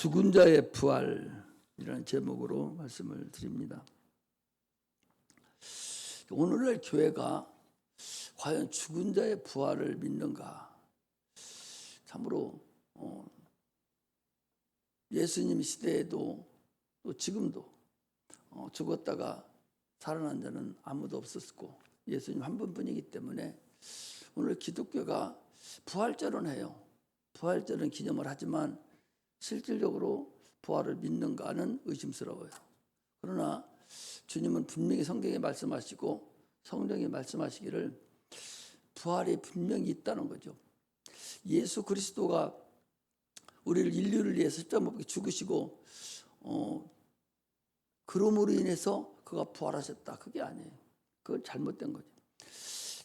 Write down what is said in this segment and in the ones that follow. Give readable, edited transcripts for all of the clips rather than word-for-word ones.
죽은 자의 부활이라는 제목으로 말씀을 드립니다. 오늘날 교회가 과연 죽은 자의 부활을 믿는가? 참으로 예수님 시대에도 또 지금도 죽었다가 살아난 자는 아무도 없었고 예수님 한 분뿐이기 때문에 오늘 기독교가 부활절은 해요. 부활절은 기념을 하지만 실질적으로 부활을 믿는가는 의심스러워요. 그러나 주님은 분명히 성경에 말씀하시고 성령이 말씀하시기를 부활이 분명히 있다는 거죠. 예수 그리스도가 우리를 인류를 위해서 십자가 못 박혀 죽으시고 그러므로 인해서 그가 부활하셨다. 그게 아니에요. 그건 잘못된 거죠.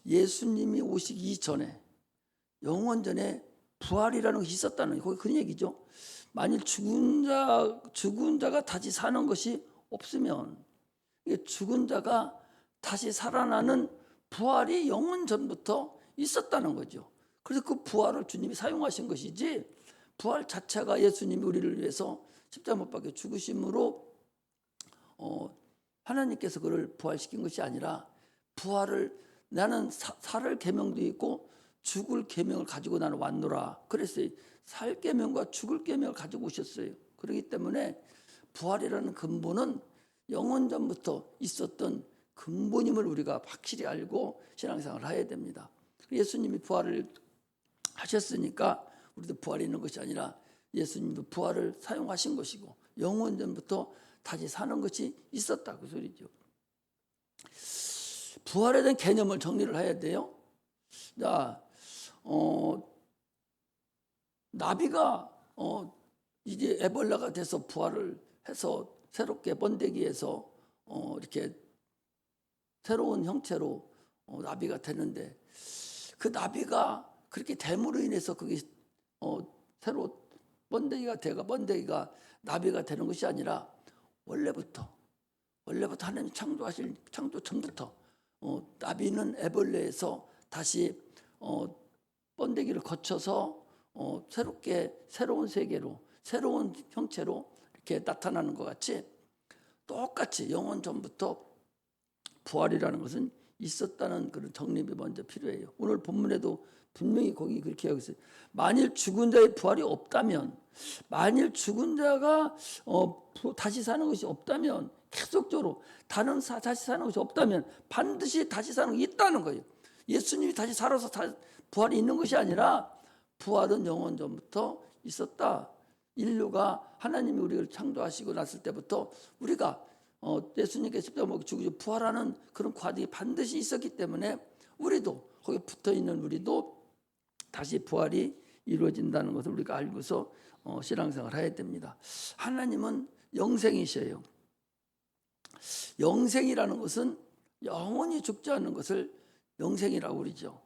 예수님이 오시기 이전에 영원전에 부활이라는 것이 있었다는 거기 그런 얘기죠. 만일 죽은 자가 다시 사는 것이 없으면 죽은 자가 다시 살아나는 부활이 영원 전부터 있었다는 거죠. 그래서 그 부활을 주님이 사용하신 것이지 부활 자체가 예수님이 우리를 위해서 십자가 못 박혀 죽으심으로 하나님께서 그를 부활시킨 것이 아니라 부활을 나는 살 계명도 있고 죽을 계명을 가지고 나는 왔노라 그랬어요. 살 계명과 죽을 계명을 가지고 오셨어요. 그렇기 때문에 부활이라는 근본은 영원 전부터 있었던 근본임을 우리가 확실히 알고 신앙생활을 해야 됩니다. 예수님이 부활을 하셨으니까 우리도 부활이 있는 것이 아니라 예수님도 부활을 사용하신 것이고 영원 전부터 다시 사는 것이 있었다 그 소리죠. 부활에 대한 개념을 정리를 해야 돼요. 자, 나비가 이제 에볼라가 돼서 부활을 해서 새롭게 번데기에서 이렇게 새로운 형체로 나비가 되는데 그 나비가 그렇게 됨으로 인해서 그게 새로 번데기가 나비가 되는 것이 아니라 원래부터 하나님 창조 전부터 나비는 애벌레에서 다시 번데기를 거쳐서 새로운 세계로 새로운 형체로 이렇게 나타나는 것 같이 똑같이 영원 전부터 부활이라는 것은 있었다는 그런 정립이 먼저 필요해요. 오늘 본문에도 분명히 거기 그렇게 하고 있어요. 만일 죽은 자의 부활이 없다면, 만일 죽은 자가 다시 사는 것이 없다면, 계속적으로 다시 사는 것이 없다면 반드시 다시 사는 것이 있다는 거예요. 예수님이 다시 살아서 부활이 있는 것이 아니라 부활은 영원 전부터 있었다. 인류가 하나님이 우리를 창조하시고 났을 때부터 우리가 예수님께 십자가 못 죽으시고 부활하는 그런 과정이 반드시 있었기 때문에 우리도 거기 붙어있는 우리도 다시 부활이 이루어진다는 것을 우리가 알고서 신앙생활을 해야 됩니다. 하나님은 영생이셔요. 영생이라는 것은 영원히 죽지 않는 것을 영생이라고 그러죠.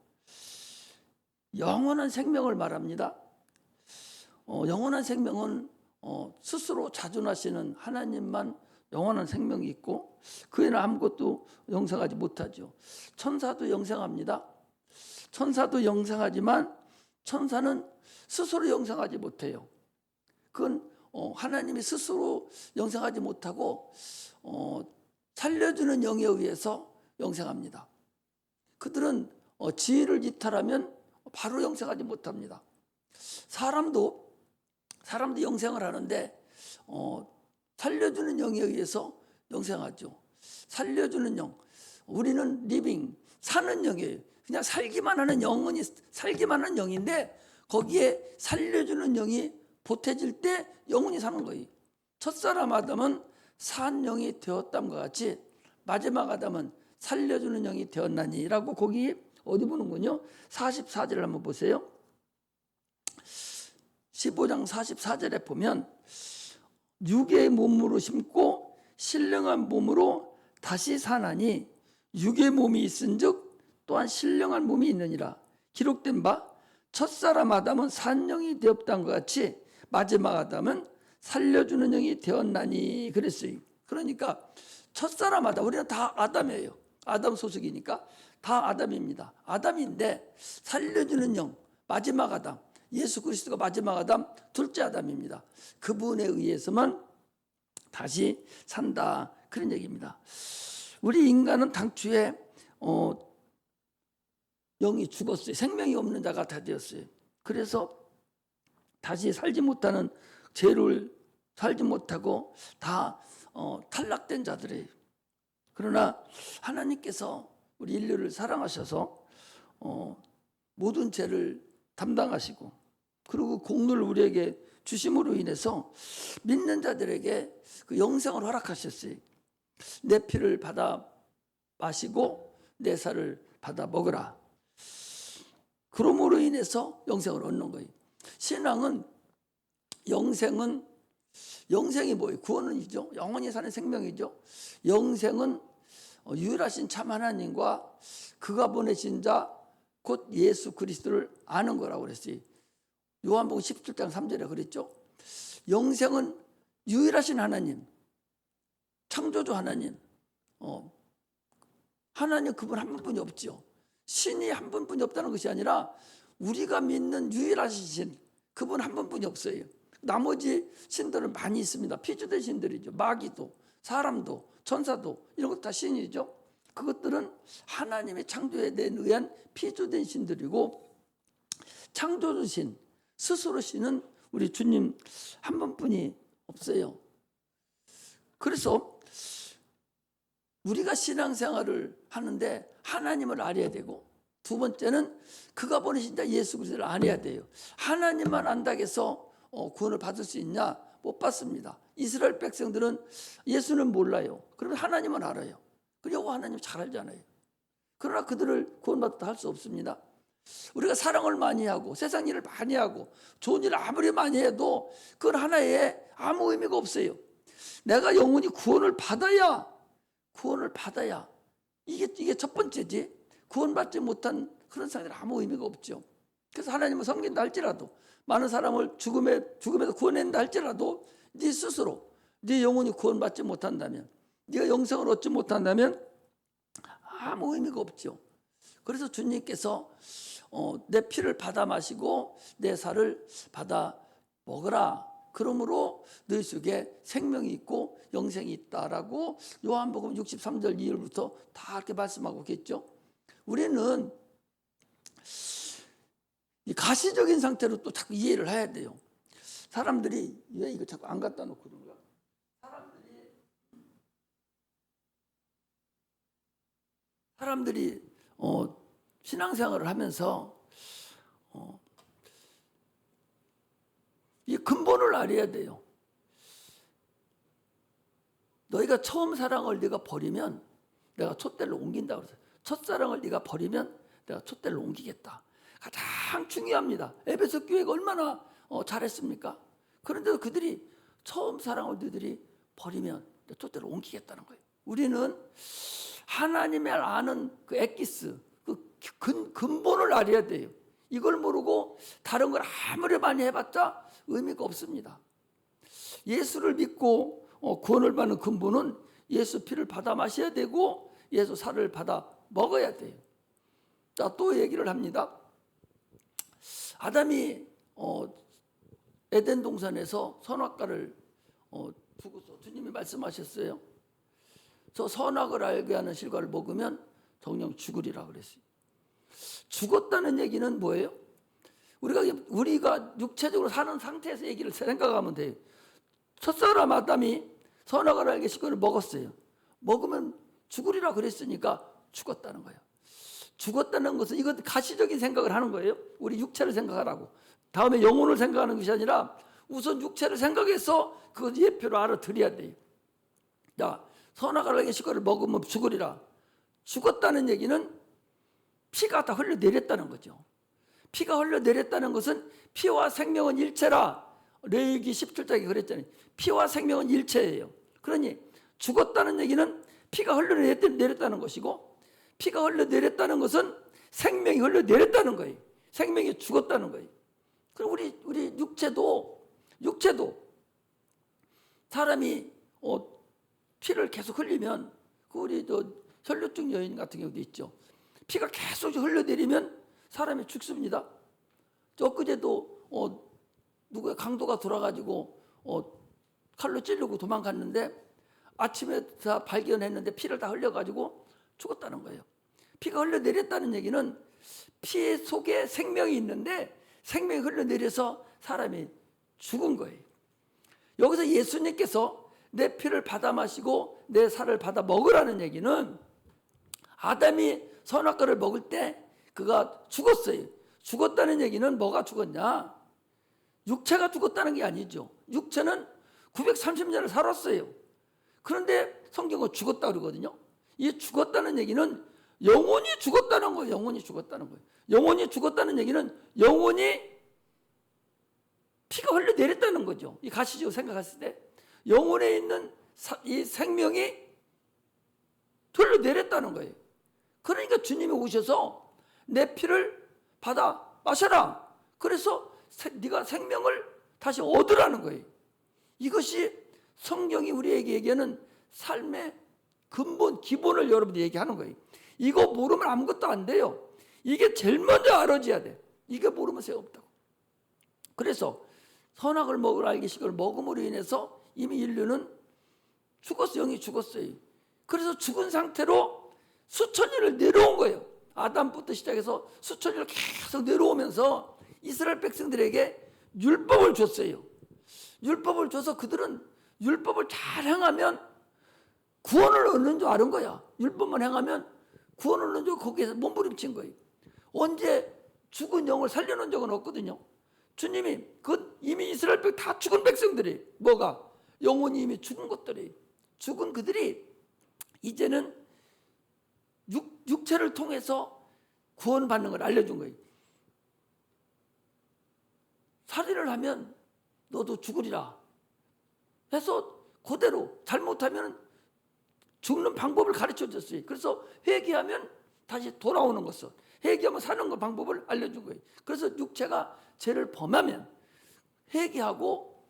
영원한 생명을 말합니다. 영원한 생명은 스스로 자존하시는 하나님만 영원한 생명이 있고 그 외에는 아무것도 영생하지 못하죠. 천사도 영생합니다. 천사도 영생하지만 천사는 스스로 영생하지 못해요. 그건 하나님이 스스로 영생하지 못하고 살려주는 영에 의해서 영생합니다. 그들은 지혜를 이탈하면 바로 영생하지 못합니다. 사람도 영생을 하는데 살려주는 영에 의해서 영생하죠. 살려주는 영. 우리는 리빙, 사는 영이에요. 그냥 살기만 하는 영인데 거기에 살려주는 영이 보태질 때 영원히 사는 거예요. 첫사람 아담은 산 영이 되었담과 같이 마지막 아담은 살려주는 영이 되었나니라고 거기 어디 보는군요. 44절을 한번 보세요. 15장 44절에 보면 육의 몸으로 심고 신령한 몸으로 다시 사나니 육의 몸이 있은즉 또한 신령한 몸이 있느니라. 기록된 바 첫사람 아담은 산 영이 되었다는 것 같이 마지막 아담은 살려주는 영이 되었나니 그랬어요. 그러니까 첫사람 아담, 우리는 다 아담이에요. 아담 소속이니까 다 아담입니다. 아담인데 살려주는 영, 마지막 아담, 예수 그리스도가 마지막 아담, 둘째 아담입니다. 그분에 의해서만 다시 산다, 그런 얘기입니다. 우리 인간은 당초에 영이 죽었어요. 생명이 없는 자가 다 되었어요. 그래서 다시 살지 못하는, 죄를 살지 못하고 다 탈락된 자들이에요. 그러나 하나님께서 우리 인류를 사랑하셔서 모든 죄를 담당하시고, 그리고 공로를 우리에게 주심으로 인해서 믿는 자들에게 그 영생을 허락하셨어요. 내 피를 받아 마시고 내 살을 받아 먹으라. 그러므로 인해서 영생을 얻는 거예요. 신앙은, 영생이 뭐예요? 구원은이죠. 영원히 사는 생명이죠. 영생은 유일하신 참 하나님과 그가 보내신 자 곧 예수 그리스도를 아는 거라고 그랬어요. 요한복음 17장 3절에 그랬죠. 영생은 유일하신 하나님, 창조주 하나님, 하나님 그분 한 분뿐이 없죠. 신이 한 분뿐이 없다는 것이 아니라 우리가 믿는 유일하신 신, 그분 한 분뿐이 없어요. 나머지 신들은 많이 있습니다. 피주된 신들이죠. 마귀도, 사람도, 천사도, 이런 것도 다 신이죠. 그것들은 하나님의 창조에 의한 피조된 신들이고, 창조주 신, 스스로 신은 우리 주님 한 분뿐이 없어요. 그래서 우리가 신앙생활을 하는데 하나님을 알아야 되고, 두 번째는 그가 보내신 자 예수 그리스도를 알아야 돼요. 하나님만 안다고 해서 구원을 받을 수 있냐? 못 받습니다. 이스라엘 백성들은 예수는 몰라요. 그러면 하나님은 알아요. 그리고 하나님 잘 알잖아요. 그러나 그들을 구원받다 할 수 없습니다. 우리가 사랑을 많이 하고 세상 일을 많이 하고 좋은 일을 아무리 많이 해도 그건 하나에 아무 의미가 없어요. 내가 영원히 구원을 받아야 이게 첫 번째지. 구원받지 못한 그런 사람들은 아무 의미가 없죠. 그래서 하나님을 섬긴다 할지라도, 많은 사람을 죽음에서 구원한다 할지라도 네 스스로 네 영혼이 구원받지 못한다면, 네가 영생을 얻지 못한다면 아무 의미가 없죠. 그래서 주님께서 내 피를 받아 마시고 내 살을 받아 먹으라. 그러므로 너희 속에 생명이 있고 영생이 있다라고 요한복음 63절 2절부터 다 이렇게 말씀하고 계시죠. 우리는 이 가시적인 상태로 또 자꾸 이해를 해야 돼요. 사람들이 왜 이거 자꾸 안 갖다 놓고 그런가? 사람들이 신앙생활을 하면서 이 근본을 알아야 돼요. 너희가 처음 사랑을 네가 버리면 내가 촛대를 옮긴다 그랬어요. 첫사랑을 네가 버리면 내가 촛대를 옮기겠다. 가장 중요합니다. 에베소 교회가 얼마나 잘했습니까? 그런데도 그들이 처음 사랑을 너희들이 버리면 촛대를 옮기겠다는 거예요. 우리는 하나님을 아는 그 엑기스, 그 근본을 알아야 돼요. 이걸 모르고 다른 걸 아무리 많이 해봤자 의미가 없습니다. 예수를 믿고 구원을 받는 근본은 예수 피를 받아 마셔야 되고 예수 살을 받아 먹어야 돼요. 자, 또 얘기를 합니다. 아담이 에덴 동산에서 선악과를 두고서 주님이 말씀하셨어요. 저 선악을 알게 하는 실과를 먹으면 정녕 죽으리라 그랬어요. 죽었다는 얘기는 뭐예요? 우리가 육체적으로 사는 상태에서 얘기를 생각하면 돼요. 첫사람 아담이 선악을 알게 실과를 먹었어요. 먹으면 죽으리라 그랬으니까 죽었다는 거예요. 죽었다는 것은 이건 가시적인 생각을 하는 거예요. 우리 육체를 생각하라고. 다음에 영혼을 생각하는 것이 아니라 우선 육체를 생각해서 그 예표를 알아들어야 돼요. 자, 선악을 알게 실과를 먹으면 죽으리라. 죽었다는 얘기는 피가 다 흘러내렸다는 거죠. 피가 흘러내렸다는 것은 피와 생명은 일체라. 레위기 17장에 그랬잖아요. 피와 생명은 일체예요. 그러니 죽었다는 얘기는 피가 흘러내렸다는 것이고, 피가 흘러내렸다는 것은 생명이 흘러내렸다는 거예요. 생명이 죽었다는 거예요. 그럼 우리 육체도 사람이 피를 계속 흘리면, 우리 혈류증 여인 같은 경우도 있죠. 피가 계속 흘러내리면 사람이 죽습니다. 엊그제도 누구의 강도가 돌아가지고 칼로 찌르고 도망갔는데 아침에 다 발견했는데 피를 다 흘려가지고 죽었다는 거예요. 피가 흘러내렸다는 얘기는 피 속에 생명이 있는데 생명이 흘러내려서 사람이 죽은 거예요. 여기서 예수님께서 내 피를 받아 마시고 내 살을 받아 먹으라는 얘기는 아담이 선악과를 먹을 때 그가 죽었어요. 죽었다는 얘기는 뭐가 죽었냐? 육체가 죽었다는 게 아니죠. 육체는 930년을 살았어요. 그런데 성경은 죽었다 그러거든요. 이 죽었다는 얘기는 영혼이 죽었다는 거예요. 영혼이 죽었다는 거예요. 영혼이 죽었다는 얘기는 영혼이 피가 흘러내렸다는 거죠. 이 가시적으로 생각했을 때 영혼에 있는 이 생명이 흘러내렸다는 거예요. 그러니까 주님이 오셔서 내 피를 받아 마셔라. 그래서 네가 생명을 다시 얻으라는 거예요. 이것이 성경이 우리에게 얘기하는 삶의 근본, 기본을 여러분들이 얘기하는 거예요. 이거 모르면 아무것도 안 돼요. 이게 제일 먼저 알아줘야 돼. 이게 모르면 소용없다고. 그래서 선악을 먹으라 알기식을 먹음으로 인해서 이미 인류는 죽었어요. 영이 죽었어요. 그래서 죽은 상태로 수천 년을 내려온 거예요. 아담부터 시작해서 수천 년을 계속 내려오면서 이스라엘 백성들에게 율법을 줬어요. 율법을 줘서 그들은 율법을 잘 행하면 구원을 얻는 줄 아는 거야. 율법만 행하면 구원을 얻는 줄 거기에서 몸부림친 거예요. 언제 죽은 영을 살려놓은 적은 없거든요. 주님이 이미 이스라엘 다 죽은 백성들이 뭐가 영혼이 이미 죽은 것들이 죽은 그들이 이제는 육체를 통해서 구원받는 걸 알려준 거예요. 살인을 하면 너도 죽으리라 해서 그대로 잘못하면 죽는 방법을 가르쳐 줬어요. 그래서 회개하면 다시 돌아오는 것을 회개하면 사는 것 방법을 알려준 거예요. 그래서 육체가 죄를 범하면 회개하고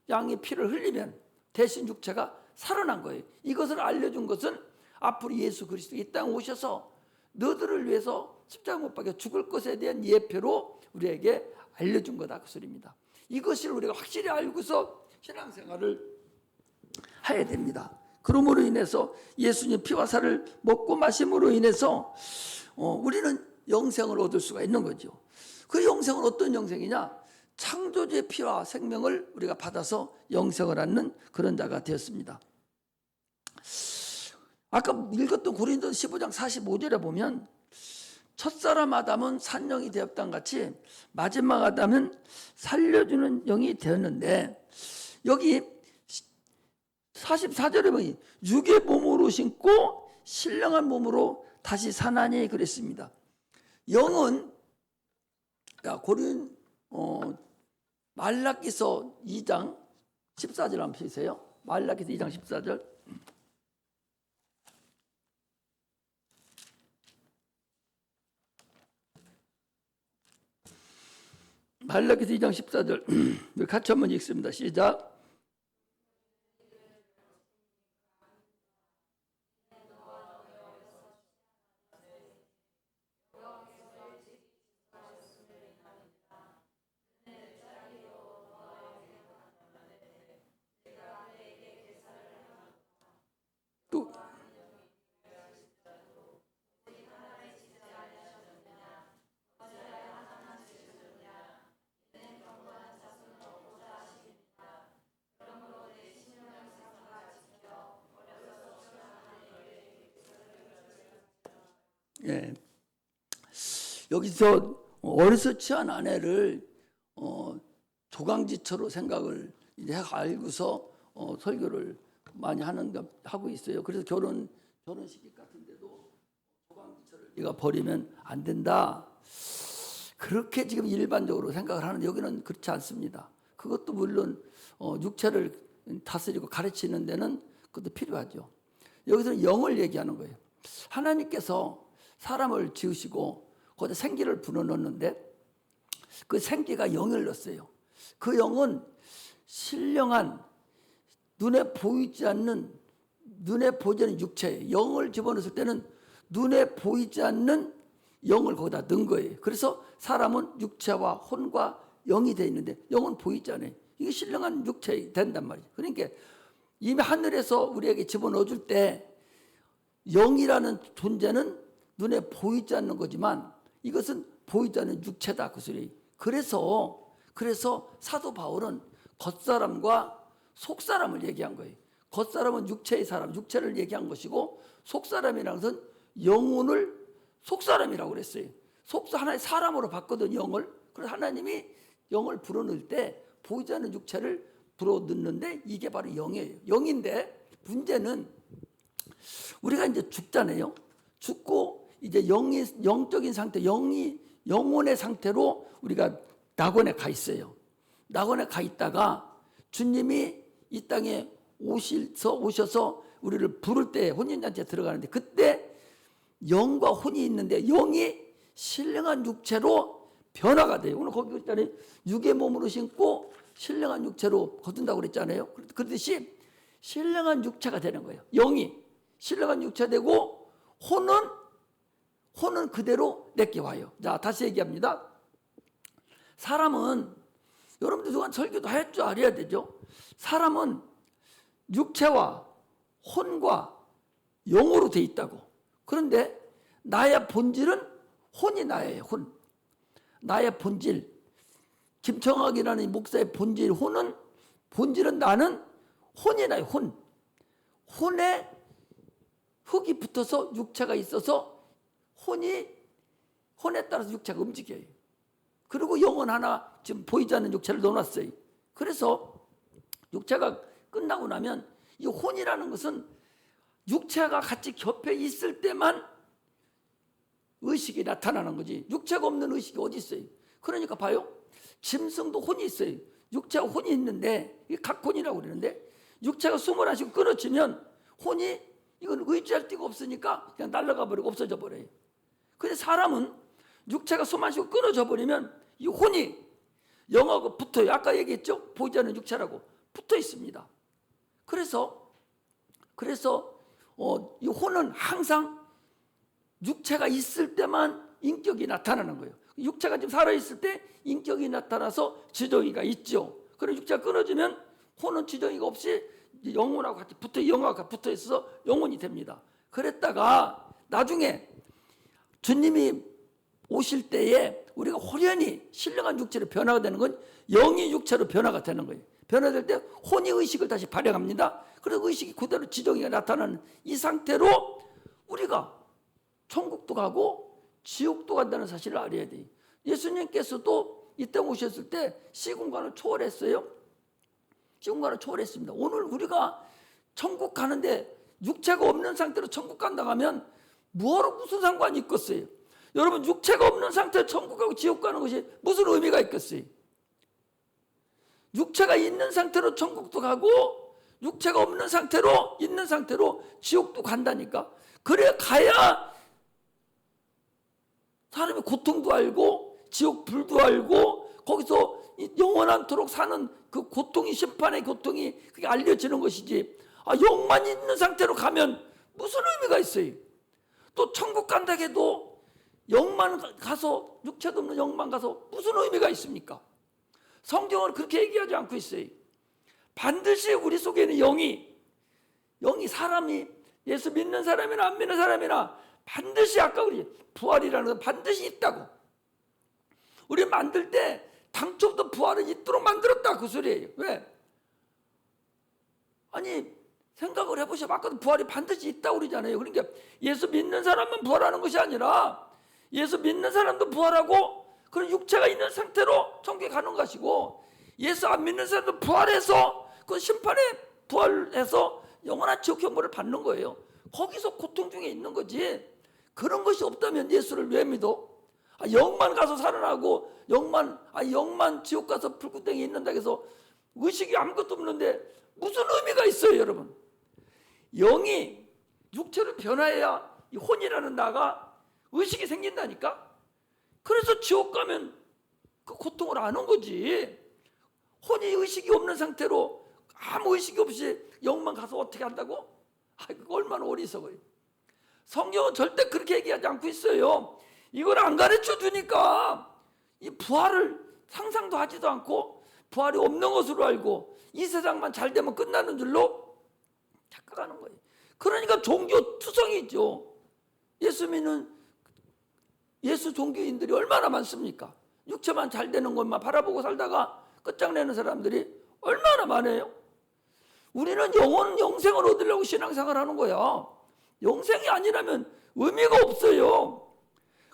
양의 피를 흘리면 대신 육체가 살아난 거예요. 이것을 알려준 것은 앞으로 예수 그리스도 이 땅에 오셔서 너들을 위해서 십자가 못 박혀 죽을 것에 대한 예표로 우리에게 알려준 거다 그 소리입니다. 이것을 우리가 확실히 알고서 신앙생활을 해야 됩니다. 그러므로 인해서 예수님 피와 살을 먹고 마심으로 인해서 우리는 영생을 얻을 수가 있는 거죠. 그 영생은 어떤 영생이냐? 창조주의 피와 생명을 우리가 받아서 영생을 얻는 그런 자가 되었습니다. 아까 읽었던 고린도서 15장 45절에 보면 첫사람 아담은 산영이 되었던 같이 마지막 아담은 살려주는 영이 되었는데 여기 44절에 보니 육의 몸으로 신고 신령한 몸으로 다시 사나니 그랬습니다. 영은 말라기서 2장 14절 한번 보세요. 말라기서 2장 14절. 말라기서 2장 14절 같이 한번 읽습니다. 시작. 또 예. 여기서 어려서 취한 아내를 조강지처로 생각을 이제 알고서 설교를 많이 하고 있어요. 그래서 결혼식 같은데도 조강지처를 네가 버리면 안 된다. 그렇게 지금 일반적으로 생각을 하는데 여기는 그렇지 않습니다. 그것도 물론 육체를 다스리고 가르치는 데는 그것도 필요하죠. 여기서는 영을 얘기하는 거예요. 하나님께서 사람을 지으시고 거기에 생기를 불어넣는데 그 생기가 영을 넣었어요. 그 영은 신령한 눈에 보이지 않는 육체에 영을 집어넣었을 때는 눈에 보이지 않는 영을 거기다 넣은 거예요. 그래서 사람은 육체와 혼과 영이 돼 있는데 영은 보이지 않아요. 이게 신령한 육체 된단 말이죠. 그러니까 이미 하늘에서 우리에게 집어넣어 줄 때 영이라는 존재는 눈에 보이지 않는 거지만 이것은 보이지 않는 육체다 그 소리. 그래서 사도 바울은 겉사람과 속사람을 얘기한 거예요. 겉사람은 육체의 사람, 육체를 얘기한 것이고 속사람이라는 것은 영혼을 속사람이라고 그랬어요. 하나의 사람으로 봤거든 영을. 그래서 하나님이 영을 불어넣을 때 보이지 않는 육체를 불어넣는데 이게 바로 영이에요. 영인데 문제는 우리가 이제 죽잖아요. 죽고 이제 영적인 상태, 영혼의 상태로 우리가 낙원에 가 있어요. 낙원에 가 있다가 주님이 이 땅에 오셔서 우리를 부를 때 혼인잔치에 들어가는데 그때 영과 혼이 있는데 영이 신령한 육체로 변화가 돼요. 오늘 거기 있잖아요. 육의 몸으로 신고 신령한 육체로 거둔다고 그랬잖아요. 그렇듯이 신령한 육체가 되는 거예요. 영이 신령한 육체가 되고 혼은 그대로 내게 와요. 자, 다시 얘기합니다. 사람은 여러분들 그동안 설교도 할 줄 알아야 되죠. 사람은 육체와 혼과 영으로 돼 있다고. 그런데 나의 본질은 혼이 나예요. 혼. 나의 본질. 김청학이라는 목사의 본질은 나는 혼이 나요. 혼에 흙이 붙어서 육체가 있어서 혼에 따라서 육체가 움직여요. 그리고 영혼 하나 지금 보이지 않는 육체를 넣어놨어요. 그래서 육체가 끝나고 나면 이 혼이라는 것은 육체가 같이 겹해 있을 때만 의식이 나타나는 거지. 육체가 없는 의식이 어디 있어요? 그러니까 봐요. 짐승도 혼이 있어요. 육체가 혼이 있는데 이게 각혼이라고 그러는데 육체가 숨을 안 쉬고 끊어지면 혼이 이건 의지할 데가 없으니까 그냥 날아가 버리고 없어져 버려요. 근데 사람은 육체가 숨 안 쉬고 끊어져 버리면 이 혼이 영하고 붙어요. 아까 얘기했죠? 보이지 않는 육체라고 붙어 있습니다. 그래서 이 혼은 항상 육체가 있을 때만 인격이 나타나는 거예요. 육체가 지금 살아있을 때 인격이 나타나서 지정이가 있죠. 그리고 육체가 끊어지면 혼은 지정이가 없이 영혼하고 같이 영하고 붙어 있어서 영혼이 됩니다. 그랬다가 나중에 주님이 오실 때에 우리가 호련히 신령한 육체로 변화가 되는 건 영이 육체로 변화가 되는 거예요. 변화될 때 혼이 의식을 다시 발현합니다. 그래서 의식이 그대로 지정이가 나타나는 이 상태로 우리가 천국도 가고 지옥도 간다는 사실을 알아야 돼요. 예수님께서도 이 땅 오셨을 때 시공간을 초월했어요. 시공간을 초월했습니다. 오늘 우리가 천국 가는데 육체가 없는 상태로 천국 간다고 하면 무슨 상관이 있겠어요? 여러분 육체가 없는 상태로 천국 가고 지옥 가는 것이 무슨 의미가 있겠어요? 육체가 있는 상태로 천국도 가고 육체가 없는 상태로 있는 상태로 지옥도 간다니까. 그래 가야 사람이 고통도 알고 지옥 불도 알고 거기서 영원한토록 사는 그 고통이 심판의 고통이 그게 알려지는 것이지. 영만 있는 상태로 가면 무슨 의미가 있어요? 또 천국 간다 해도 영만 가서 육체도 없는 영만 가서 무슨 의미가 있습니까? 성경은 그렇게 얘기하지 않고 있어요. 반드시 우리 속에는 영이 사람이 예수 믿는 사람이나 안 믿는 사람이나 반드시 아까 우리 부활이라는 건 반드시 있다고. 우리 만들 때 당초부터 부활은 있도록 만들었다 그 소리예요. 왜? 아니 생각을 해보시면 아까도 부활이 반드시 있다고 그러잖아요. 그러니까 예수 믿는 사람만 부활하는 것이 아니라 예수 믿는 사람도 부활하고 그런 육체가 있는 상태로 천국에 가는 것이고 예수 안 믿는 사람도 부활해서 그 심판에 부활해서 영원한 지옥 형벌을 받는 거예요. 거기서 고통 중에 있는 거지. 그런 것이 없다면 예수를 왜 믿어? 영만 가서 살아나고 영만 지옥 가서 불구덩이에 있는다 해서 의식이 아무것도 없는데 무슨 의미가 있어요, 여러분? 영이 육체로 변화해야 이 혼이라는 나가 의식이 생긴다니까. 그래서 지옥 가면 그 고통을 아는 거지. 혼이 의식이 없는 상태로 아무 의식이 없이 영만 가서 어떻게 한다고? 그거 얼마나 어리석어요. 성경은 절대 그렇게 얘기하지 않고 있어요. 이걸 안 가르쳐 주니까 이 부활을 상상도 하지도 않고 부활이 없는 것으로 알고 이 세상만 잘 되면 끝나는 줄로 착각하는 거예요. 그러니까 종교 투성이죠. 예수 믿는 예수 종교인들이 얼마나 많습니까? 육체만 잘 되는 것만 바라보고 살다가 끝장내는 사람들이 얼마나 많아요? 우리는 영생을 얻으려고 신앙생활을 하는 거야. 영생이 아니라면 의미가 없어요.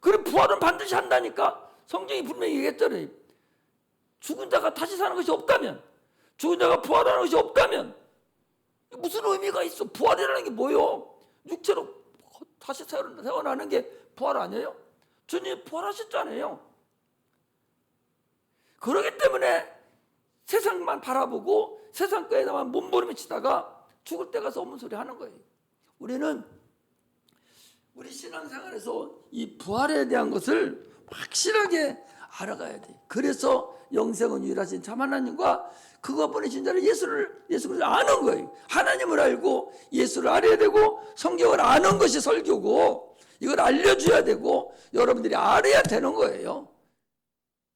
그럼 부활은 반드시 한다니까 성경이 분명히 얘기했잖아요. 죽은 자가 다시 사는 것이 없다면, 죽은 자가 부활하는 것이 없다면 무슨 의미가 있어? 부활이라는 게 뭐요? 육체로 다시 태어나는 게 부활 아니에요? 주님 부활하셨잖아요. 그렇기 때문에 세상만 바라보고 세상 거에다만 몸부림치다가 죽을 때 가서 없는 소리 하는 거예요. 우리는 우리 신앙생활에서 이 부활에 대한 것을 확실하게 알아가야 돼. 그래서 영생은 유일하신 참 하나님과 그가 보내신 자를 예수를 아는 거예요. 하나님을 알고 예수를 알아야 되고 성경을 아는 것이 설교고 이걸 알려줘야 되고 여러분들이 알아야 되는 거예요.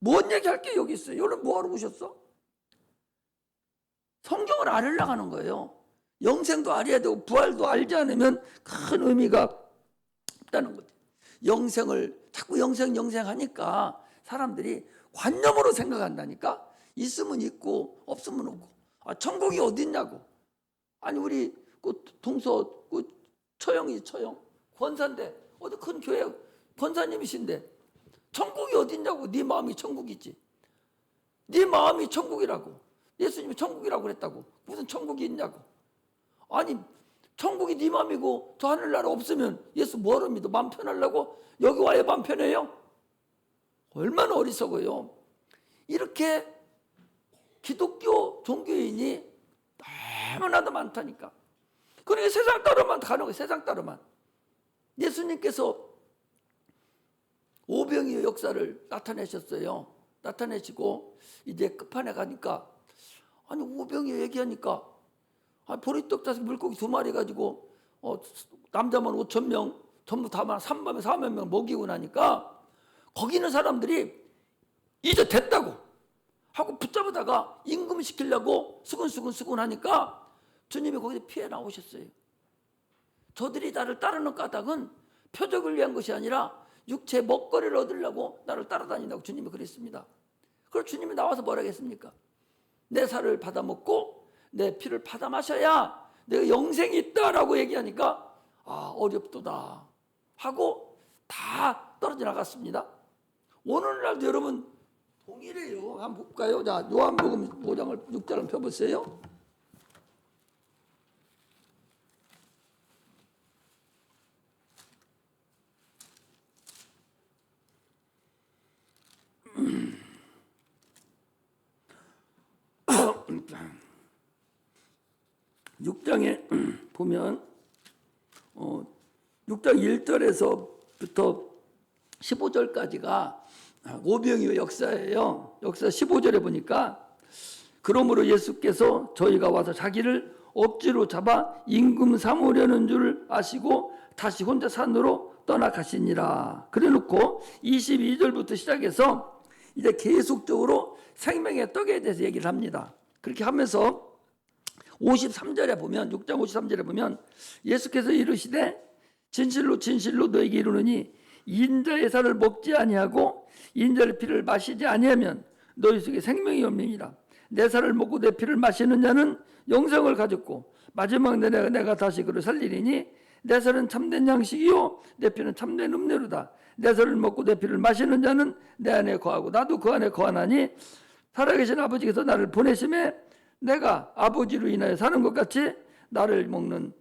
뭔 얘기할 게 여기 있어요? 여러분 뭐하러 오셨어? 성경을 알으려고 하는 거예요. 영생도 알아야 되고 부활도 알지 않으면 큰 의미가 없다는 거죠. 영생을 자꾸 영생 하니까 사람들이 관념으로 생각한다니까. 있으면 있고 없으면 없고. 천국이 어디 있냐고. 아니 우리 그 동서 그 처형 권사인데 어디 큰 교회 권사님이신데 천국이 어디 있냐고. 네 마음이 천국이지. 네 마음이 천국이라고. 예수님이 천국이라고 그랬다고. 무슨 천국이 있냐고. 아니 천국이 네 마음이고 저 하늘나라 없으면 예수 뭐하러 믿어? 마음 편하려고? 여기 와야 마음 편해요? 얼마나 어리석어요. 이렇게 기독교 종교인이 너무나도 많다니까. 그러니까 세상 따로만 가는 거예요. 세상 따로만. 예수님께서 오병이의 역사를 나타내셨어요. 나타내시고 이제 끝판에 가니까 아니 오병이어 얘기하니까 보리떡 5 물고기 2마리 가지고 남자만 5,000명 전부 다 4만 명 먹이고 나니까 거기 있는 사람들이 이제 됐다고 하고 붙잡아다가 임금시키려고 수근수근 하니까 주님이 거기서 피해 나오셨어요. 저들이 나를 따르는 까닭은 표적을 위한 것이 아니라 육체의 먹거리를 얻으려고 나를 따라다닌다고 주님이 그랬습니다. 그래서 주님이 나와서 뭐라 했습니까? 내 살을 받아 먹고 내 피를 받아 마셔야 내가 영생이 있다라고 얘기하니까 어렵도다 하고 다 떨어져 나갔습니다. 오늘날도 여러분 동일해요. 한번 볼까요? 자, 요한복음 5장을 6장을 펴보세요. 육장에 보면 6장 1절에서부터 15절까지가 오병이어 역사예요. 역사 15절에 보니까 그러므로 예수께서 저희가 와서 자기를 억지로 잡아 임금 삼으려는 줄 아시고 다시 혼자 산으로 떠나가시니라. 그래놓고 22절부터 시작해서 이제 계속적으로 생명의 떡에 대해서 얘기를 합니다. 그렇게 하면서 53절에 보면 6장 53절에 보면 예수께서 이르시되 진실로 진실로 너에게 이르노니 인자의 살을 먹지 아니하고 인자의 피를 마시지 아니하면 너희 속에 생명이 없느니라. 내 살을 먹고 내 피를 마시는 자는 영생을 가졌고 마지막 날에 내가 다시 그를 살리리니 내 살은 참된 양식이요 내 피는 참된 음료로다. 내 살을 먹고 내 피를 마시는 자는 내 안에 거하고 나도 그 안에 거하나니 살아계신 아버지께서 나를 보내심에 내가 아버지로 인하여 사는 것 같이 나를 먹는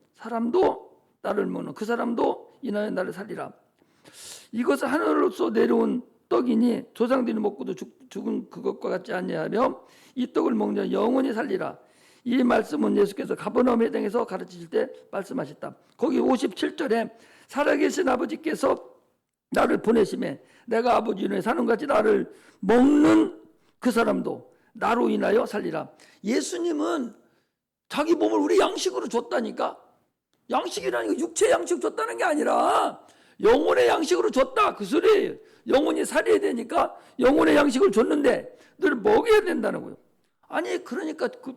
그 사람도 인하여 나를 살리라. 이것은 하늘로서 내려온 떡이니 조상들이 먹고도 죽은 그것과 같지 아니하며 이 떡을 먹는 영원히 살리라. 이 말씀은 예수께서 가버나움 회당에서 가르치실 때 말씀하셨다. 거기 57절에 살아계신 아버지께서 나를 보내심에 내가 아버지로 인하여 사는 것 같이 나를 먹는 그 사람도 나로 인하여 살리라. 예수님은 자기 몸을 우리 양식으로 줬다니까. 양식이라는 게 육체 양식 줬다는 게 아니라 영혼의 양식으로 줬다 그 소리예요. 영혼이 살아야 되니까 영혼의 양식을 줬는데 너를 먹여야 된다는 거예요. 아니 그러니까 그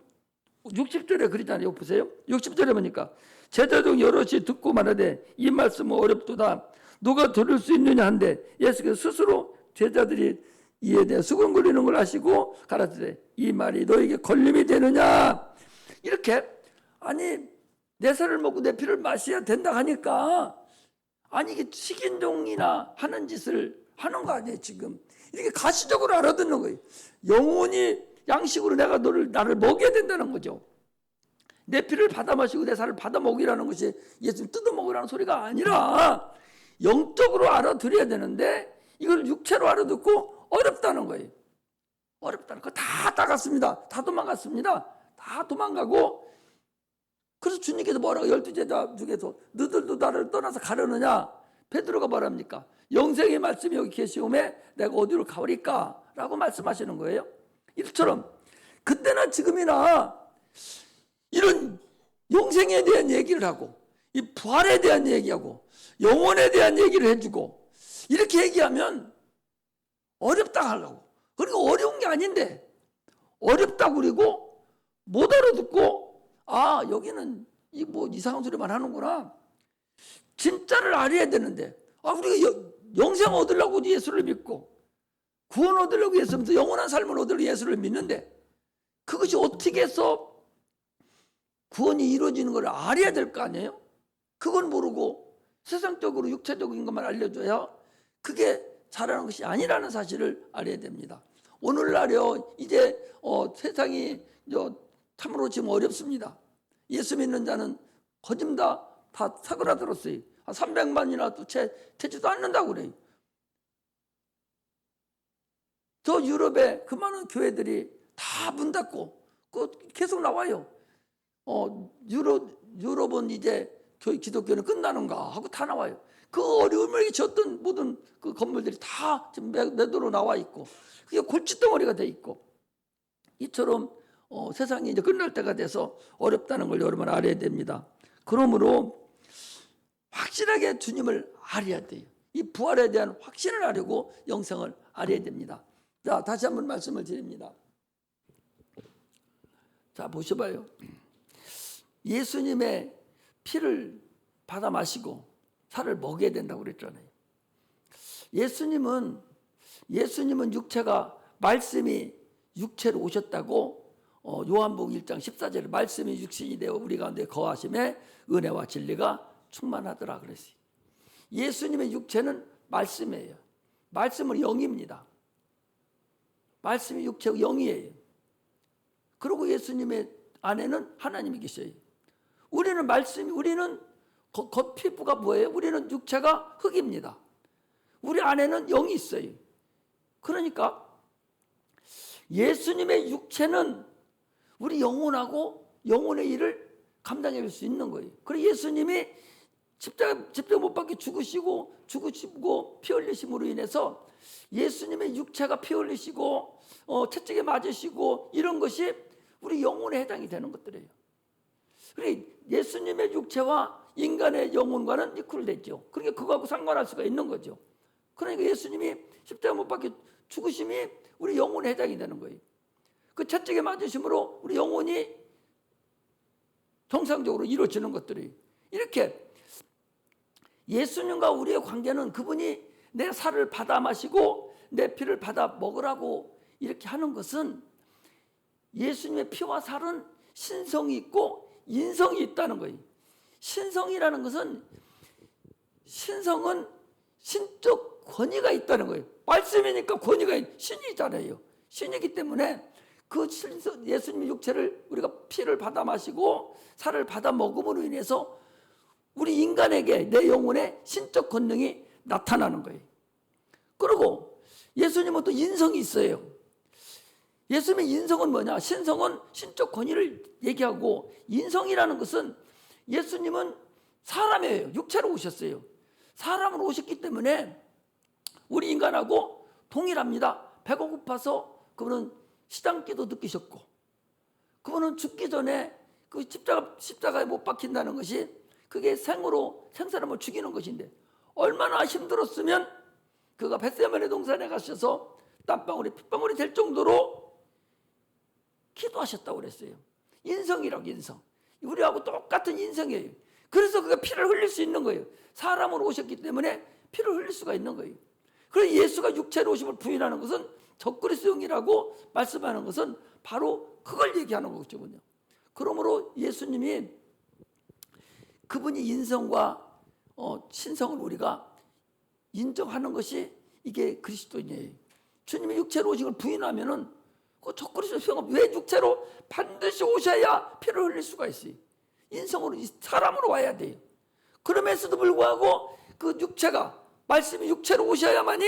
60절에 그러잖아요. 보세요. 60절에 보니까 제자 중 여럿이 듣고 말하되 이 말씀은 어렵도다. 누가 들을 수 있느냐 한데 예수께서 스스로 제자들이 이에 대해 수근거리는 걸 아시고 가라사대 이 말이 너에게 걸림이 되느냐. 이렇게 아니 내 살을 먹고 내 피를 마셔야 된다 하니까 아니 이게 식인종이나 하는 짓을 하는 거 아니에요. 지금 이렇게 가시적으로 알아듣는 거예요. 영혼이 양식으로 나를 먹여야 된다는 거죠. 내 피를 받아 마시고 내 살을 받아 먹이라는 것이 예수님 뜯어 먹으라는 소리가 아니라 영적으로 알아들어야 되는데 이걸 육체로 알아듣고 어렵다는 거예요. 어렵다는 거. 다 따갔습니다. 다 도망갔습니다. 다 도망가고 그래서 주님께서 뭐라고 12제자 중에서 너들도 나를 떠나서 가려느냐. 베드로가 뭐랍니까? 영생의 말씀이 여기 계시오매 내가 어디로 가버릴까? 라고 말씀하시는 거예요. 이처럼 그때나 지금이나 이런 영생에 대한 얘기를 하고 이 부활에 대한 얘기하고 영혼에 대한 얘기를 해주고 이렇게 얘기하면 어렵다 하려고. 그리고 어려운 게 아닌데 어렵다고 그리고 못 알아듣고 아 여기는 뭐 이상한 소리만 하는구나. 진짜를 알아야 되는데 우리가 영생 얻으려고 예수를 믿고 구원 얻으려고 예수 믿고 영원한 삶을 얻으려고 예수를 믿는데 그것이 어떻게 해서 구원이 이루어지는 걸 알아야 될 거 아니에요? 그건 모르고 세상적으로 육체적인 것만 알려줘야 그게 잘하는 것이 아니라는 사실을 알아야 됩니다. 오늘날요 이제 세상이 참으로 지금 어렵습니다. 예수 믿는 자는 거짓 다 사그라들었어요. 300만이나 또 채지도 않는다고 그래요. 저 유럽에 그 많은 교회들이 다 문 닫고 계속 나와요. 유럽은 이제 기독교는 끝나는가 하고 다 나와요. 그 어려움을 졌던 모든 그 건물들이 다 지금 매도로 나와 있고 그게 골칫덩어리가 돼 있고 이처럼 세상이 이제 끝날 때가 돼서 어렵다는 걸 여러분 알아야 됩니다. 그러므로 확실하게 주님을 알아야 돼요. 이 부활에 대한 확신을 알고 영생을 알아야 됩니다. 자, 다시 한번 말씀을 드립니다. 자, 보셔봐요. 예수님의 피를 받아 마시고 살을 먹여야 된다고 그랬잖아요. 예수님은 육체가 말씀이 육체로 오셨다고 요한복음 1장 14절에 말씀이 육신이 되어 우리 가운데 거하심에 은혜와 진리가 충만하더라 그랬어요. 예수님의 육체는 말씀이에요. 말씀은 영입니다. 말씀이 육체고 영이에요. 그리고 예수님의 안에는 하나님이 계셔요. 우리는 겉피부가 뭐예요? 우리는 육체가 흙입니다. 우리 안에는 영이 있어요. 그러니까 예수님의 육체는 우리 영혼하고 영혼의 일을 감당해 줄 수 있는 거예요. 그래서 예수님이 십자가 못 박혀 죽으시고 피 흘리심으로 인해서 예수님의 육체가 피 흘리시고 채찍에 맞으시고 이런 것이 우리 영혼에 해당이 되는 것들이에요. 그러니까 예수님의 육체와 인간의 영혼과는 이퀄되죠. 그러니까 그거하고 상관할 수가 있는 거죠. 그러니까 예수님이 십자가 못 박혀 죽으심이 우리 영혼에 해당이 되는 거예요. 그 채찍에 맞으심으로 우리 영혼이 정상적으로 이루어지는 것들이 이렇게 예수님과 우리의 관계는 그분이 내 살을 받아 마시고 내 피를 받아 먹으라고 이렇게 하는 것은 예수님의 피와 살은 신성이 있고 인성이 있다는 거예요. 신성이라는 것은 신성은 신적 권위가 있다는 거예요. 말씀이니까 권위가 신이잖아요. 신이기 때문에 그 예수님의 육체를 우리가 피를 받아 마시고 살을 받아 먹음으로 인해서 우리 인간에게 내 영혼에 신적 권능이 나타나는 거예요. 그리고 예수님은 또 인성이 있어요. 예수님의 인성은 뭐냐? 신성은 신적 권위를 얘기하고 인성이라는 것은 예수님은 사람이에요. 육체로 오셨어요. 사람으로 오셨기 때문에 우리 인간하고 동일합니다. 배가 고파서 그분은 시장기도 느끼셨고 그분은 죽기 전에 그 십자가에 못 박힌다는 것이 그게 생사람을 죽이는 것인데 얼마나 힘들었으면 그가 벳세마네 동산에 가셔서 땀방울이 핏방울이 될 정도로 기도하셨다고 그랬어요. 인성이라고, 인성. 우리하고 똑같은 인성이에요. 그래서 그가 피를 흘릴 수 있는 거예요. 사람으로 오셨기 때문에 피를 흘릴 수가 있는 거예요. 그래서 예수가 육체로 오심을 부인하는 것은 적그리스도형이라고 말씀하는 것은 바로 그걸 얘기하는 거거든요. 그러므로 예수님이 그분이 인성과 신성을 우리가 인정하는 것이 이게 그리스도인이에요. 주님이 육체로 오신 걸 부인하면은 그 적그리스도형, 왜 육체로 반드시 오셔야 피를 흘릴 수가 있어요. 인성으로, 사람으로 와야 돼요. 그럼에서도 불구하고 그 육체가, 말씀이 육체로 오셔야만이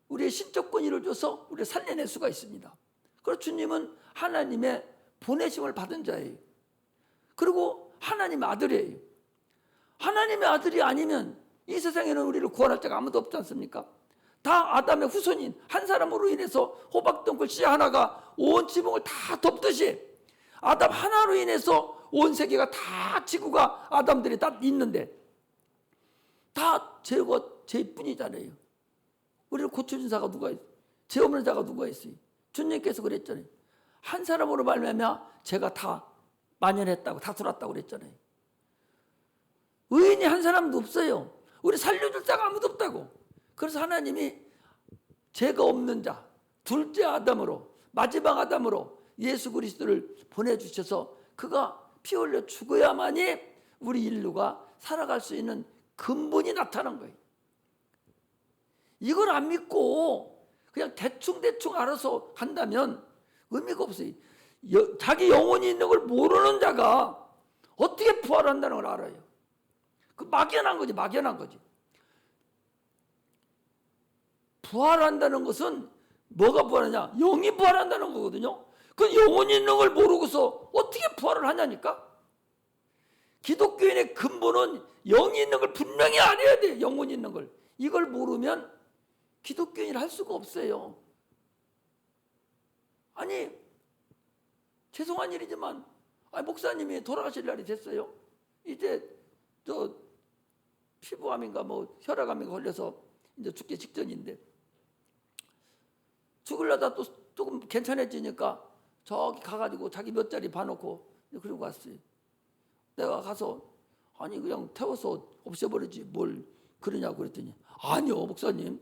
우리의 신적 권위를 줘서 우리를 살려낼 수가 있습니다. 그래서 주님은 하나님의 보내심을 받은 자예요. 그리고 하나님의 아들이에요. 하나님의 아들이 아니면 이 세상에는 우리를 구원할 자가 아무도 없지 않습니까? 다 아담의 후손인 한 사람으로 인해서 호박덩굴 씨 하나가 온 지붕을 다 덮듯이 아담 하나로 인해서 온 세계가 다, 지구가 아담들이 다 있는데 다 죄가 죄뿐이잖아요. 우리를 고쳐준 자가 누가 있어요? 죄 없는 자가 누가 있어요? 주님께서 그랬잖아요. 한 사람으로 말미암아 죄가 다 만연했다고, 다 들었다고 그랬잖아요. 의인이 한 사람도 없어요. 우리 살려줄 자가 아무도 없다고. 그래서 하나님이 죄가 없는 자, 둘째 아담으로, 마지막 아담으로 예수 그리스도를 보내주셔서 그가 피 흘려 죽어야만이 우리 인류가 살아갈 수 있는 근본이 나타난 거예요. 이걸 안 믿고 그냥 대충 알아서 한다면 의미가 없어요. 자기 영혼이 있는 걸 모르는 자가 어떻게 부활한다는 걸 알아요? 그 막연한 거지, 막연한 거지. 부활한다는 것은 뭐가 부활하냐? 영이 부활한다는 거거든요. 그 영혼이 있는 걸 모르고서 어떻게 부활을 하냐니까? 기독교인의 근본은 영이 있는 걸 분명히 알아야 돼. 영혼이 있는 걸. 이걸 모르면 기독교인을 할 수가 없어요. 아니, 죄송한 일이지만 목사님이 돌아가실 날이 됐어요. 이제 저 피부암인가 뭐 혈액암인가 걸려서 이제 죽기 직전인데, 죽으려다 또 조금 괜찮아지니까 저기 가가지고 자기 몇 자리 봐놓고 그러고 갔어요. 내가 가서 아니 그냥 태워서 없애버리지 뭘 그러냐고 그랬더니 아니요 목사님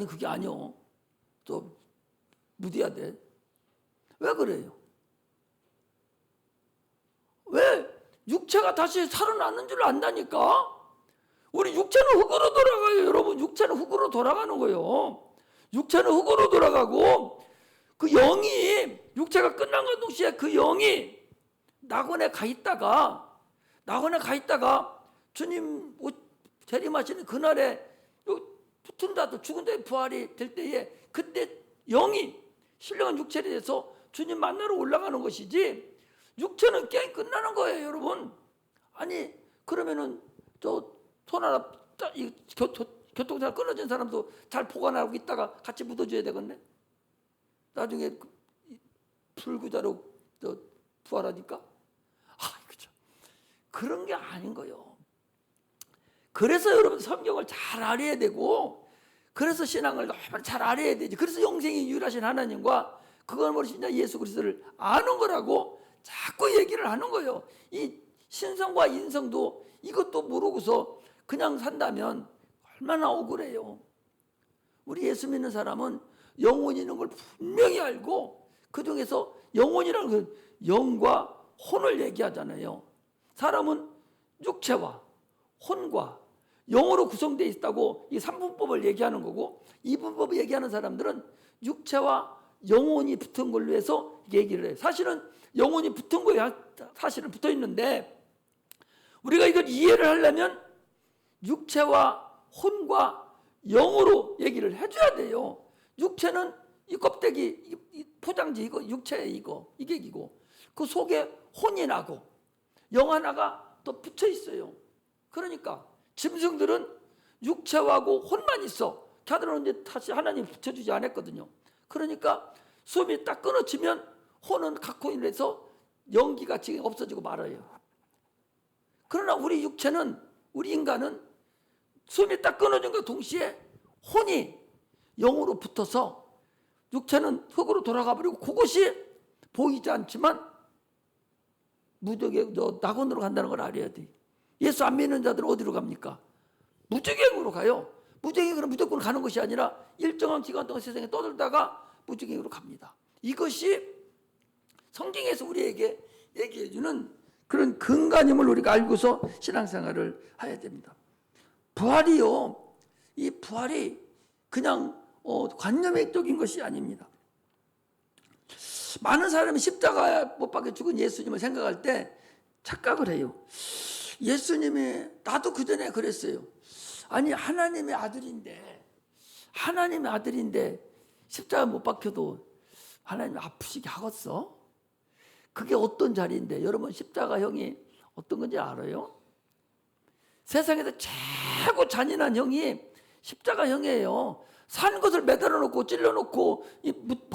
그게 아니요, 또 묻어야 돼. 왜 그래요? 왜? 육체가 다시 살아나는 줄 안다니까. 우리 육체는 흙으로 돌아가요. 여러분, 육체는 흙으로 돌아가는 거예요. 육체는 흙으로 돌아가고 그 영이, 육체가 끝난 것 동시에 그 영이 낙원에 가 있다가 주님 재림하시는 그날에 붙은 자도 죽은 자의 부활이 될 때에 그때 영이 신령한 육체에 대해서 주님 만나러 올라가는 것이지 육체는 게임 끝나는 거예요, 여러분. 아니 그러면은 저 손 하나 교통사고 끊어진 사람도 잘 보관하고 있다가 같이 묻어줘야 되겠네. 나중에 불구자로 부활하니까. 그죠. 그런 게 아닌 거예요. 그래서 여러분 성경을 잘 알아야 되고, 그래서 신앙을 너무 잘 알아야 되지. 그래서 영생이 유일하신 하나님과 그걸 모르신 예수 그리스도를 아는 거라고 자꾸 얘기를 하는 거예요. 이 신성과 인성도 이것도 모르고서 그냥 산다면 얼마나 억울해요. 우리 예수 믿는 사람은 영혼이 있는 걸 분명히 알고, 그 중에서 영혼이라는 건 영과 혼을 얘기하잖아요. 사람은 육체와 혼과 영으로 구성되어 있다고 이 삼분법을 얘기하는 거고, 이분법을 얘기하는 사람들은 육체와 영혼이 붙은 걸로 해서 얘기를 해요. 사실은 영혼이 붙은 거야. 사실은 붙어 있는데 우리가 이걸 이해를 하려면 육체와 혼과 영으로 얘기를 해줘야 돼요. 육체는 이 껍데기, 이 포장지 이거 육체 이게 이고, 그 속에 혼이 나고 영 하나가 또 붙여 있어요. 그러니까 짐승들은 육체하고 혼만 있어. 걔들은 이제 다시 하나님 붙여주지 않았거든요. 그러니까 숨이 딱 끊어지면 혼은 갖고 인해서 연기가 지금 없어지고 말아요. 그러나 우리 육체는 우리 인간은 숨이 딱 끊어진과 동시에 혼이 영으로 붙어서 육체는 흙으로 돌아가 버리고 그것이 보이지 않지만 무적의 낙원으로 간다는 걸 알아야 돼. 예수 안 믿는 자들은 어디로 갑니까? 무적행으로 가요. 무적행으로 무조건 가는 것이 아니라 일정한 기간 동안 세상에 떠들다가 무적행으로 갑니다. 이것이 성경에서 우리에게 얘기해 주는 그런 근간임을 우리가 알고서 신앙생활을 해야 됩니다. 부활이요, 이 부활이 그냥 관념적인 것이 아닙니다. 많은 사람이 십자가에 못 박혀 죽은 예수님을 생각할 때 착각을 해요. 예수님이, 나도 그전에 그랬어요. 아니 하나님의 아들인데 십자가에 못 박혀도 하나님 아프시게 하겠어? 그게 어떤 자리인데? 여러분 십자가형이 어떤 건지 알아요? 세상에서 최고 잔인한 형이 십자가형이에요. 산 것을 매달아 놓고 찔러 놓고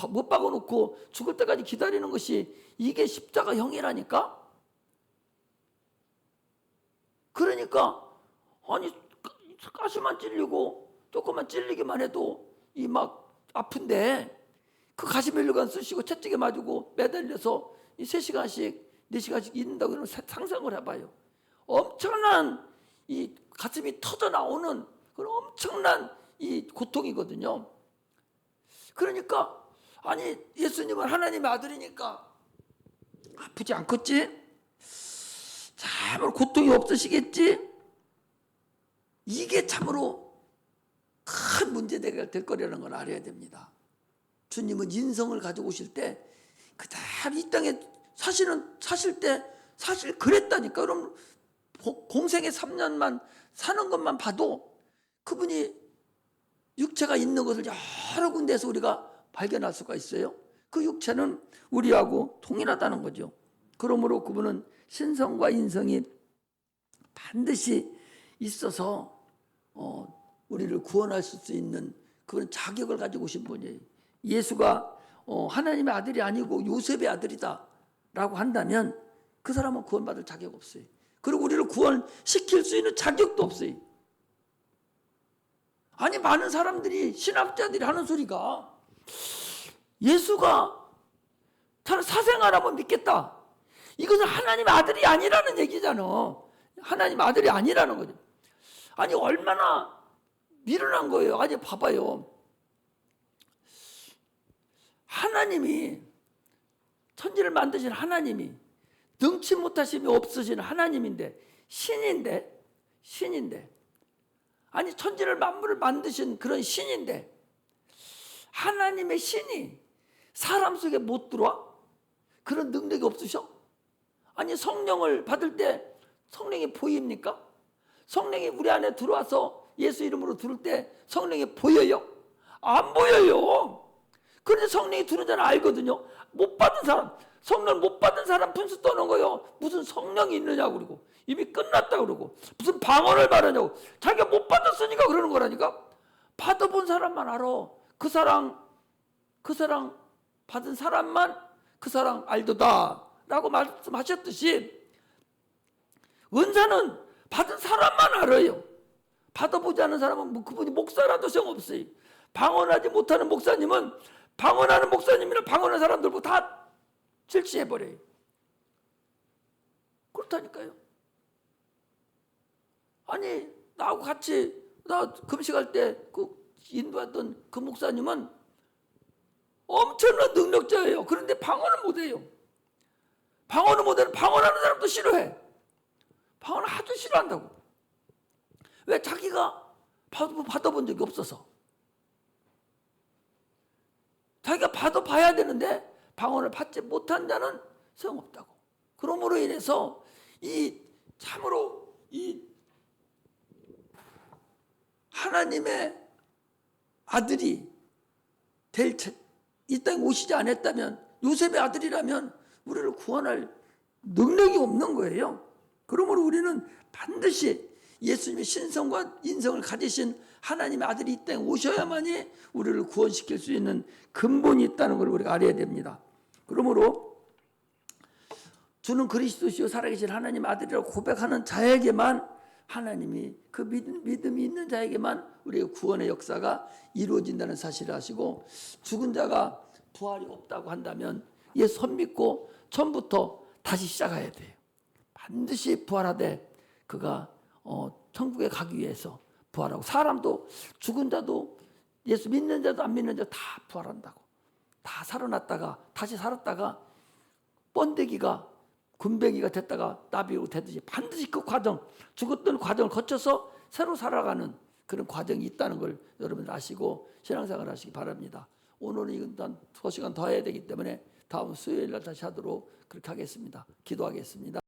못 박아 놓고 죽을 때까지 기다리는 것이 이게 십자가형이라니까. 그러니까 아니 가시만 찔리고 조금만 찔리기만 해도 이 막 아픈데 그 가시멜로간 쓰시고 채찍에 맞고 매달려서 이 3시간씩 4시간씩 있는다고 그러면 상상을 해봐요. 엄청난 이 가슴이 터져 나오는 그런 엄청난 이 고통이거든요. 그러니까 아니 예수님은 하나님의 아들이니까 아프지 않겠지? 참으로 고통이 없으시겠지? 이게 참으로 큰 문제가 될 거라는 걸 알아야 됩니다. 주님은 인성을 가지고 오실 때 그대로 이 땅에 사실 때 사실 그랬다니까. 그럼 공생의 3년만 사는 것만 봐도 그분이 육체가 있는 것을 여러 군데에서 우리가 발견할 수가 있어요. 그 육체는 우리하고 동일하다는 거죠. 그러므로 그분은 신성과 인성이 반드시 있어서 우리를 구원하실 수 있는 그런 자격을 가지고 오신 분이에요. 예수가 하나님의 아들이 아니고 요셉의 아들이다 라고 한다면 그 사람은 구원받을 자격 없어요. 그리고 우리를 구원시킬 수 있는 자격도 없어요. 아니 많은 사람들이 신학자들이 하는 소리가 예수가 사생아라면 믿겠다. 이것은 하나님의 아들이 아니라는 얘기잖아. 하나님 아들이 아니라는 거죠. 아니 얼마나 미련한 거예요. 아니 봐봐요. 하나님이 천지를 만드신 하나님이 능치 못하심이 없으신 하나님인데 신인데 아니 천지를 만물을 만드신 그런 신인데 하나님의 신이 사람 속에 못 들어와? 그런 능력이 없으셔? 아니 성령을 받을 때 성령이 보입니까? 성령이 우리 안에 들어와서 예수 이름으로 들을 때 성령이 보여요? 안 보여요. 그런데 성령이 들어오는 자는 알거든요. 못 받은 사람, 성령 못 받은 사람 분수 떠는 거예요. 무슨 성령이 있느냐고 그러고 이미 끝났다고 그러고 무슨 방언을 말하냐고. 자기가 못 받았으니까 그러는 거라니까. 받아본 사람만 알아. 그 사랑 받은 사람만 그 사랑 알도다 라고 말씀하셨듯이 은사는 받은 사람만 알아요. 받아보지 않은 사람은 뭐 그분이 목사라도 소용없어요. 방언하지 못하는 목사님은 방언하는 목사님이나 방언하는 사람들고 다 질취해버려요. 그렇다니까요. 아니 나하고 같이 나 금식할 때 그 인도했던 그 목사님은 엄청난 능력자예요. 그런데 방언을 못해요. 방언을 못해요. 방언하는 사람도 싫어해. 방언을 하도 싫어한다고. 왜? 자기가 받아본 적이 없어서. 자기가 받아봐야 되는데 방언을 받지 못한 자는 소용없다고. 그러므로 인해서 참으로 하나님의 아들이 이 땅에 오시지 않았다면, 요셉의 아들이라면 우리를 구원할 능력이 없는 거예요. 그러므로 우리는 반드시 예수님의 신성과 인성을 가지신 하나님의 아들이 이 땅에 오셔야만이 우리를 구원시킬 수 있는 근본이 있다는 걸 우리가 알아야 됩니다. 그러므로 주는 그리스도시요 살아계신 하나님의 아들이라고 고백하는 자에게만 하나님이 그 믿음이 있는 자에게만 우리의 구원의 역사가 이루어진다는 사실을 아시고, 죽은 자가 부활이 없다고 한다면 예수 선 믿고 처음부터 다시 시작해야 돼요. 반드시 부활하되 그가 천국에 가기 위해서 부활하고, 사람도 죽은 자도 예수 믿는 자도 안 믿는 자도 다 부활한다고. 다 살아났다가 다시 살았다가 번데기가 군뱅이가 됐다가 나비로 되듯이 반드시 그 과정, 죽었던 과정을 거쳐서 새로 살아가는 그런 과정이 있다는 걸 여러분 아시고 신앙생활 하시기 바랍니다. 오늘은 이건 2시간 더 해야 되기 때문에 다음 수요일 날 다시 하도록 그렇게 하겠습니다. 기도하겠습니다.